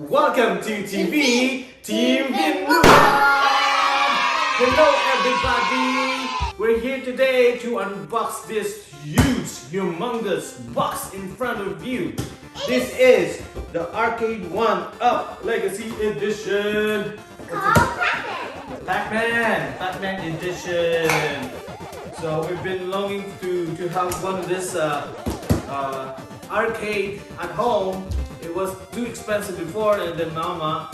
Welcome to TV Team Vinluan! Hello everybody! We're here today to unbox this huge, humongous box in front of you. This is the Arcade 1-Up Legacy Edition. PACMAN Edition. So we've been longing to have one of this arcade at home. It was too expensive before, and then Mama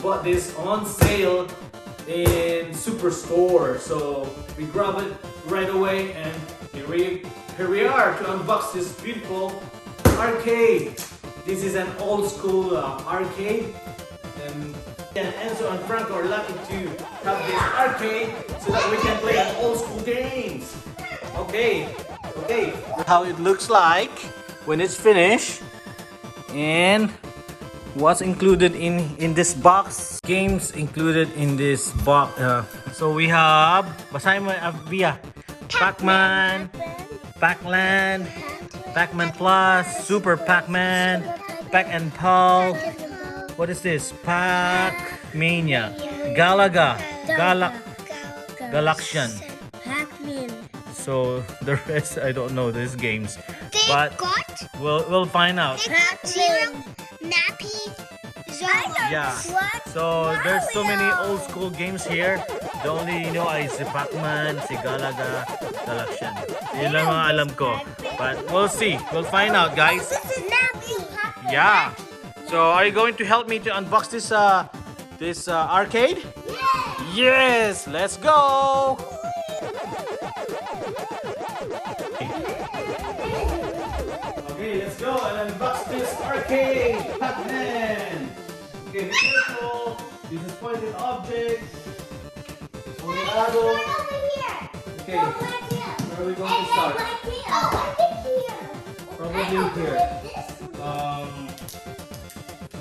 bought this on sale in Superstore. So we grabbed it right away, and here we are to unbox this beautiful arcade. This is an old school arcade, and Enzo and Franco are lucky to have this arcade so that we can play old school games. Okay. How it looks like when it's finished, and what's included in this box. Games included in this box. So we have, basahin mo Via, PACMAN, PACLAND, PACMAN Plus, Super PACMAN, Pac and Pal. What is this? PACMania, Galaxian. PACMAN. So the rest I don't know these games, but we'll find out. PACMAN. Nappy. Yeah. So there's so many old school games here. The only you know is si PACMAN, si Galaxian. Yun lang mga alam ko. But we'll see. We'll find out, guys. Yeah. So are you going to help me to unbox this arcade? Yes. Let's go. Okay, let's go and unbox this arcade, PACMAN. Okay, be careful. This is pointed object. Pointed. Okay, where are we going to start? Probably here.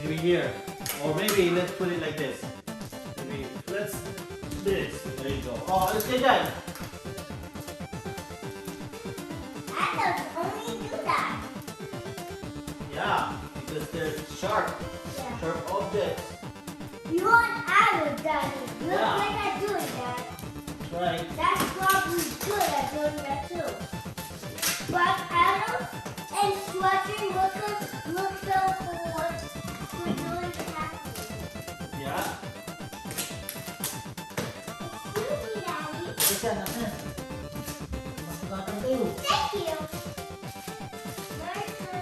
Maybe here. Or maybe let's put it like this. Maybe let's this. There you go. Oh, let's get that. Yeah, because they're sharp objects. You want Adam, Daddy. Look Yeah. like I'm doing that. Right. That's probably good at doing that too. But Adam and Sweater look so for doing happy. Yeah. Excuse me, Daddy. Thank you.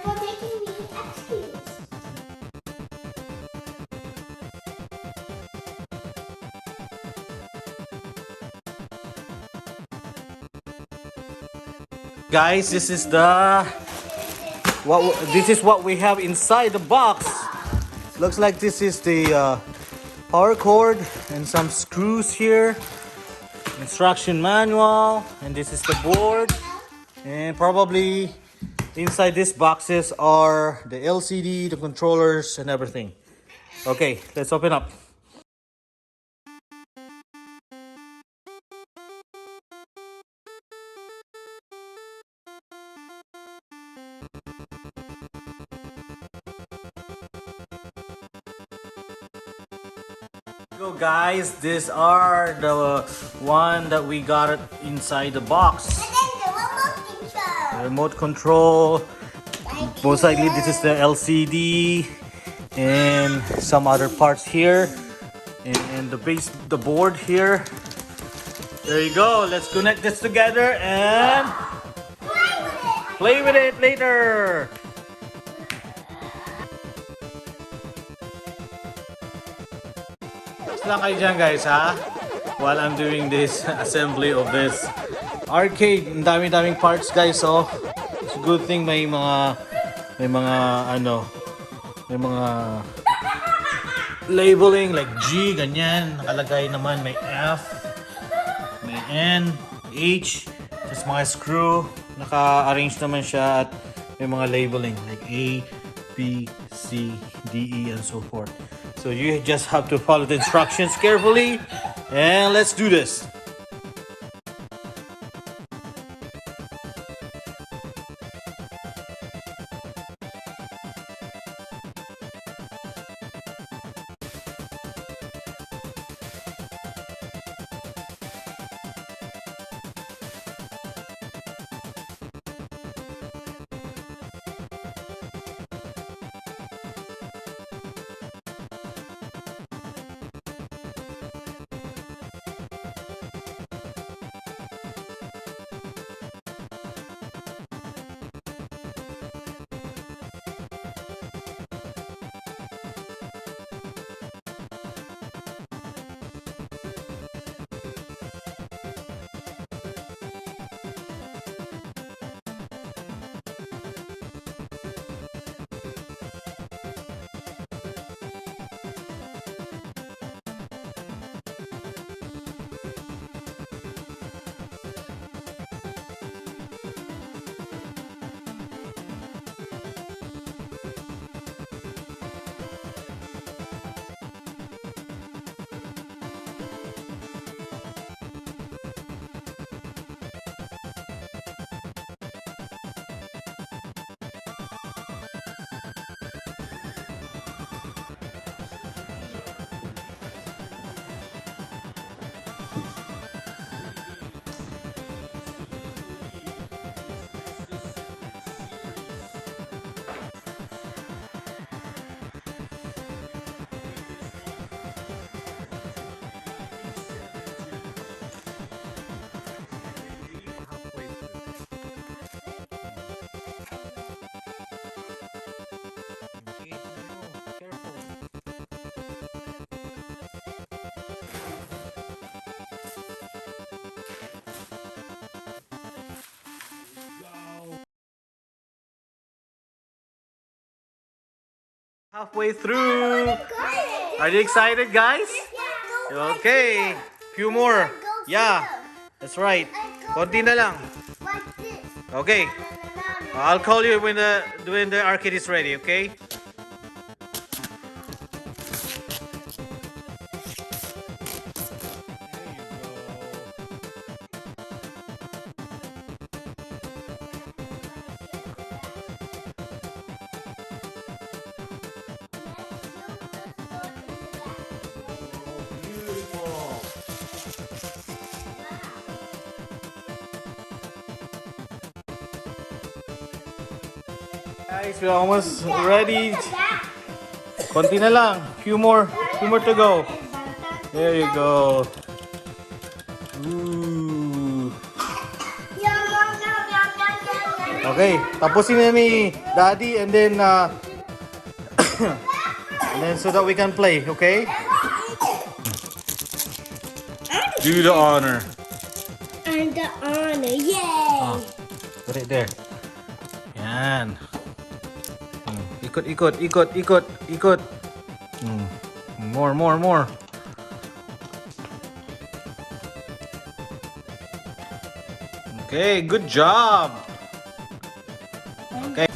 For making me excuse. Guys, this is what we have inside the box. Looks like this is the power cord and some screws here. Instruction manual, and this is the board, and probably inside these boxes are the LCD, the controllers, and everything. Okay, let's open up. So guys, these are the one that we got inside the box. And then the remote control. Remote control. Most likely this is the LCD and some other parts here, and the board here. There you go. Let's connect this together and play with it later. Lang kayo dyan guys ha, while I'm doing this assembly of this arcade. Ang dami-daming parts guys, so it's a good thing may mga labeling like G, ganyan nakalagay naman, may F, may N, H, tapos mga screw naka-arrange naman siya, at may mga labeling like A, B, C, D, E, and so forth. So you just have to follow the instructions carefully, and let's do this. Halfway through. Are you excited, guys? Okay. Few more. Yeah. That's right. Konti na lang. Okay. I'll call you when the arcade is ready, okay? Guys, we're almost ready. Konti na lang. Few more to go. There you go. Ooh. Okay, tapusin na ni Daddy and then so that we can play, okay? Do the honor. And the honor, yay! Put it there. Yan. Ikot. More. Okay, good job. Okay.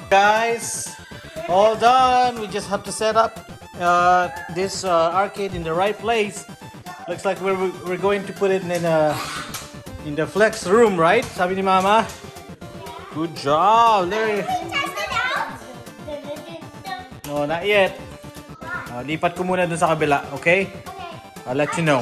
Guys, all done. We just have to set up this arcade in the right place. Looks like we're going to put it in the flex room, right? Sabi ni Mama. Good job, Larry. No, not yet. Lipat ko muna dun sa kabila, okay? I'll let you know.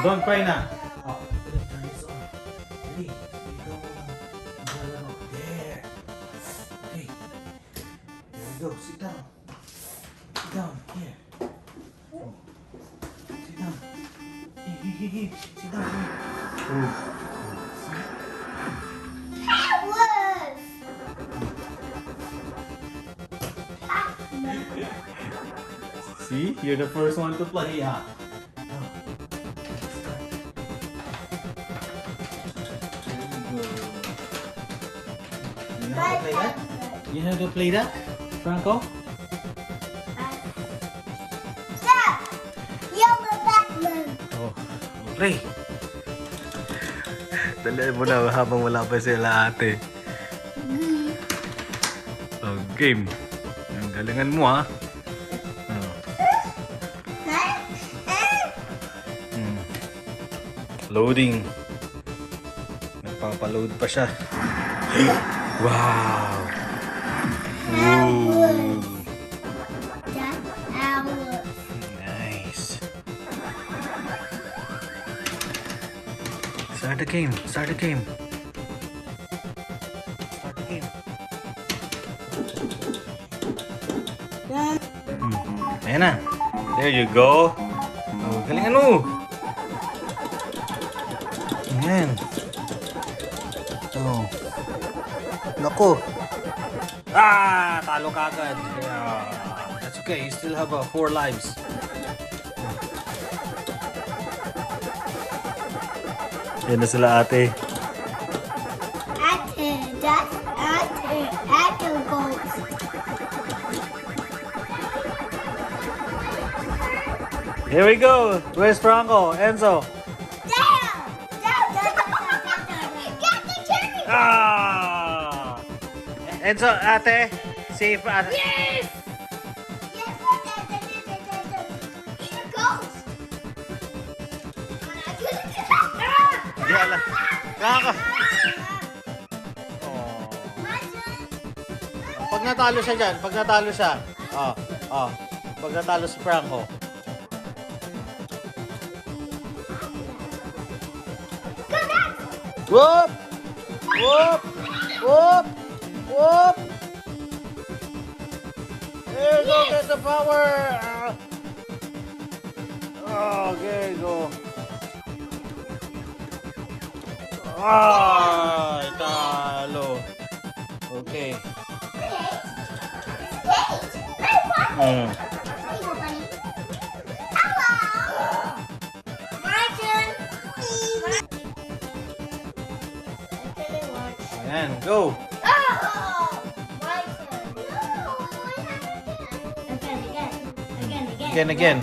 Don't cry na. Oh, turn this on. Ready? There. Okay. There we go. Sit down. Sit down. Here. Sit down. Hey. Sit down. Here. See? You're the first one to play, huh? You know how to play that, Franco? Stop! You're the PACMAN. Oh, play. Tandaan mo na habang wala pa sila ate. Oh, game. Ang galingan mo, ha? Loading. Nagpapaload pa siya. Wow! Ooh. Nice. Start the game. Ayan na. There you go. Oh, galingan mo. Ayan. Oh. Naku. Talo ka agad. That's okay. You still have 4 lives. Yan na sila ate. Ate goes. Here we go. Where's Franco? Enzo. Down! Get the cherry! Ah! Enzo, ate. Safe. Ate. Yes! Yes, here goes! Yala. Franco. Oh. Pag natalo siya dyan, pag natalo siya. Oh. Pag natalo si Franco. Whoop! Whoop! Whoop! Whoop! There you go, get the power! Oh, there you go. Ah, talo. Okay. Mm. Ayan, go. Again.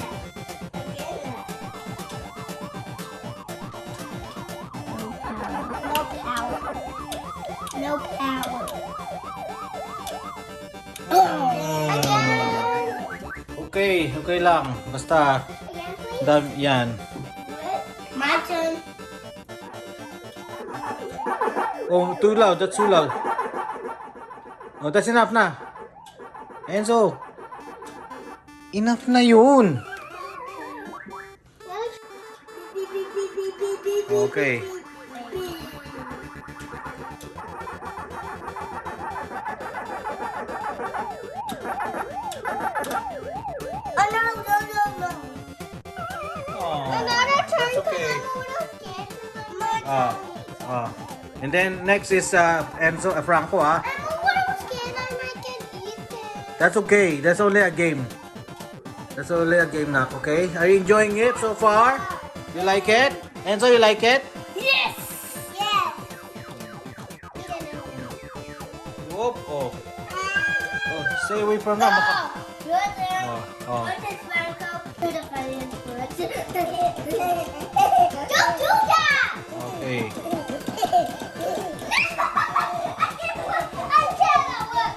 No power. Okay lang. Basta, yan. My turn. Oh, too loud. That's too loud. Oh, that's enough na. Enzo. Enough na yun. Okay. Oh no. Oh, Another turn. that's okay. My Ah. And then next is Enzo, Franco, ah. I'm a little scared and I can eat it. That's okay. That's only a game. That's only a game, Nak. Okay? Are you enjoying it so far? You like it? Enzo, you like it? Yes. Yes. Whoop. Oh. Stay away from them. Your turn. Oh. What is Marco? To the funniest foot. Don't do that. Okay. I cannot work.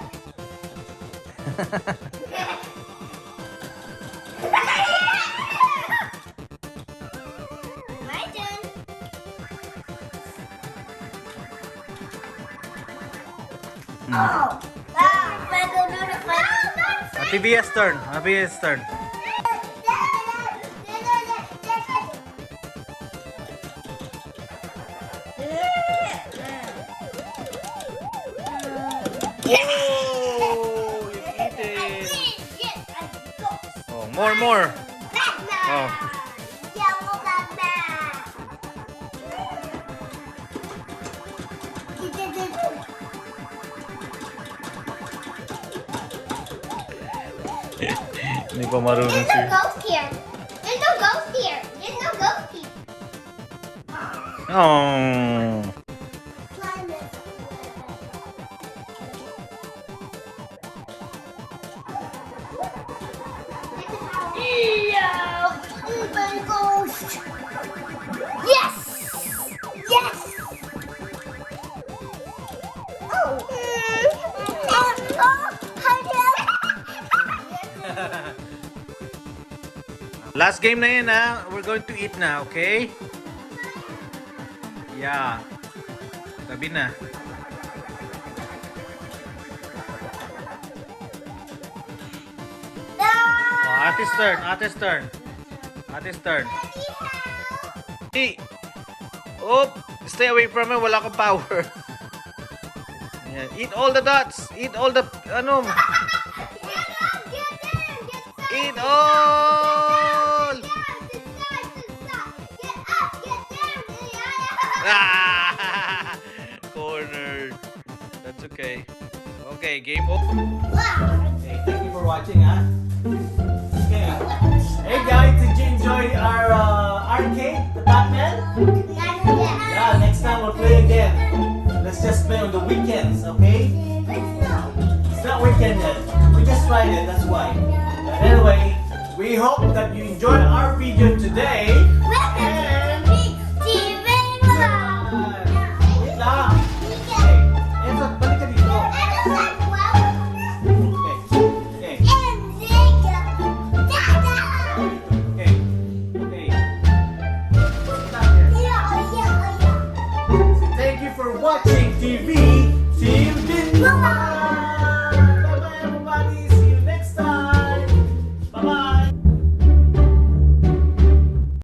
My turn. Oh. Marco, do the funniest. TBS turn. TBS turn. Oh, you eat it. Oh, more. Oh. Yellow Batman. Hindi pa marunong There's siya. no ghost here. There's no ghost here. There's no ghost here. Oh. Climb it. Yeah. My ghost. Yes. Yes. Oh. Last game na yun, ha? We're going to eat na, okay? Yeah. Tabi na. Oh, Ate's turn. Ate's turn. Hey! Oh! Stay away from me. Wala kang power. Yan. Eat all the dots. Eat all the... Ano? Eat all! Ah! Cornered. That's okay. Okay, game over. Okay, thank you for watching, huh? Okay. Hey guys, did you enjoy our arcade, the PACMAN? Yeah, okay? It's not. It's not weekend yet. We just tried it, that's why. But anyway, we hope that you enjoyed our video today.